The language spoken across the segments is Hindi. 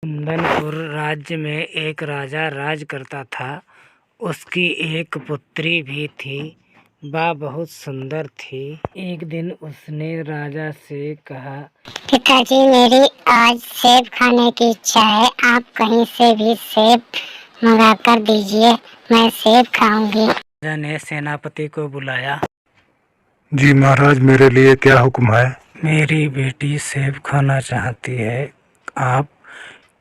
कुंदनपुर राज्य में एक राजा राज करता था। उसकी एक पुत्री भी थी। वह बहुत सुंदर थी। एक दिन उसने राजा से कहा, पिताजी, मेरी आज सेब खाने की इच्छा है। आप कहीं से भी सेब मंगा कर दीजिए, मैं सेब खाऊंगी। राजा ने सेनापति को बुलाया। जी महाराज, मेरे लिए क्या हुक्म है? मेरी बेटी सेब खाना चाहती है। आप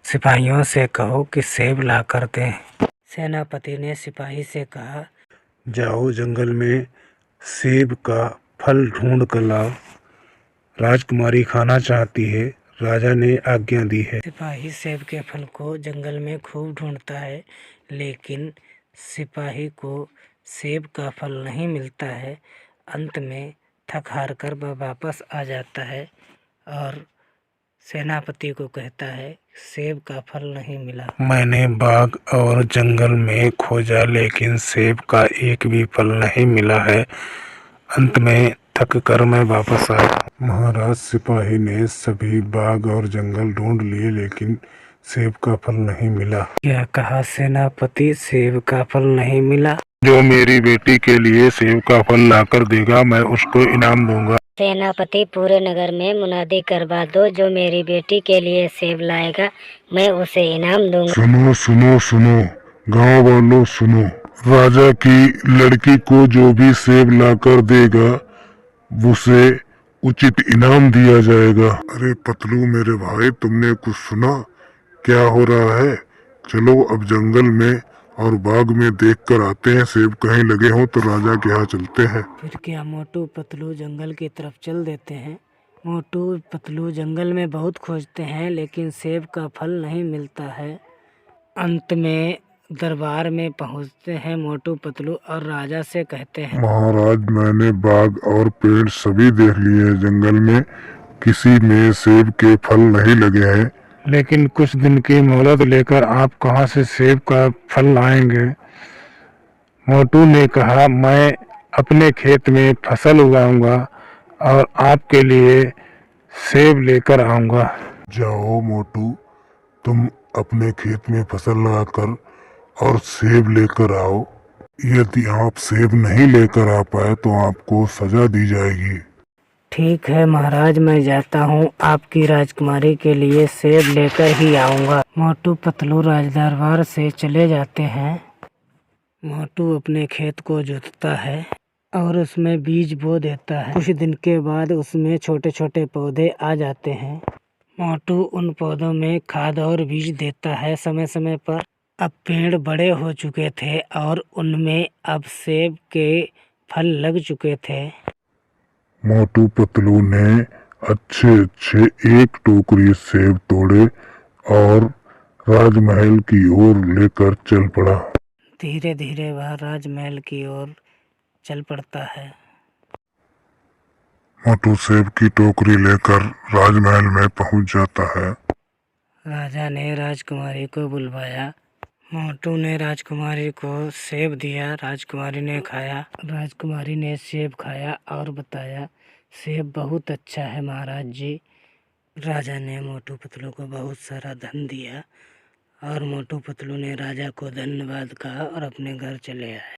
सिपाहियों से कहो कि सेब ला कर दें। सेनापति ने सिपाही से कहा, जाओ जंगल में सेब का फल ढूंढ कर लाओ। राजकुमारी खाना चाहती है, राजा ने आज्ञा दी है। सिपाही सेब के फल को जंगल में खूब ढूंढता है, लेकिन सिपाही को सेब का फल नहीं मिलता है। अंत में थक हार कर वह वापस आ जाता है और सेनापति को कहता है, सेब का फल नहीं मिला। मैंने बाग और जंगल में खोजा, लेकिन सेब का एक भी फल नहीं मिला है। अंत में थक कर मैं वापस आया। महाराज, सिपाही ने सभी बाग और जंगल ढूंढ लिए, लेकिन सेब का फल नहीं मिला। क्या कहा सेनापति? सेब का फल नहीं मिला? जो मेरी बेटी के लिए सेब का फल लाकर देगा, मैं उसको इनाम दूंगा। सेनापति, पूरे नगर में मुनादी करवा दो, जो मेरी बेटी के लिए सेब लाएगा मैं उसे इनाम दूंगा। सुनो सुनो सुनो, गांव वालों सुनो। राजा की लड़की को जो भी सेब लाकर देगा उसे उचित इनाम दिया जाएगा। अरे पतलू मेरे भाई, तुमने कुछ सुना? क्या हो रहा है? चलो अब जंगल में और बाग में देख कर आते हैं, सेब कहीं लगे हों तो राजा के यहाँ चलते हैं। फिर क्या मोटू पतलू जंगल की तरफ चल देते हैं। मोटू पतलू जंगल में बहुत खोजते हैं, लेकिन सेब का फल नहीं मिलता है। अंत में दरबार में पहुंचते हैं मोटू पतलू और राजा से कहते हैं, महाराज, मैंने बाग और पेड़ सभी देख लिए, जंगल में किसी में सेब के फल नहीं लगे हैं। लेकिन कुछ दिन की मोहलत लेकर आप कहाँ से सेब का फल लाएंगे? मोटू ने कहा, मैं अपने खेत में फसल उगाऊंगा और आपके लिए सेब लेकर आऊंगा। जाओ मोटू, तुम अपने खेत में फसल लगाकर और सेब लेकर आओ। यदि आप सेब नहीं लेकर आ पाए तो आपको सजा दी जाएगी। ठीक है महाराज, मैं जाता हूँ। आपकी राजकुमारी के लिए सेब लेकर ही आऊँगा। मोटू पतलू राजदरबार से चले जाते हैं। मोटू अपने खेत को जोतता है और उसमें बीज बो देता है। कुछ दिन के बाद उसमें छोटे छोटे पौधे आ जाते हैं। मोटू उन पौधों में खाद और बीज देता है समय समय पर। अब पेड़ बड़े हो चुके थे और उनमें अब सेब के फल लग चुके थे। मोटू पतलू ने अच्छे अच्छे एक टोकरी सेब तोड़े और राजमहल की ओर लेकर चल पड़ा। धीरे धीरे वह राजमहल की ओर चल पड़ता है। मोटू सेब की टोकरी लेकर राजमहल में पहुंच जाता है। राजा ने राजकुमारी को बुलवाया। मोटू ने राजकुमारी को सेब दिया। राजकुमारी ने खाया। राजकुमारी ने सेब खाया और बताया, सेब बहुत अच्छा है महाराज जी। राजा ने मोटू पतलू को बहुत सारा धन दिया और मोटू पतलू ने राजा को धन्यवाद कहा और अपने घर चले आए।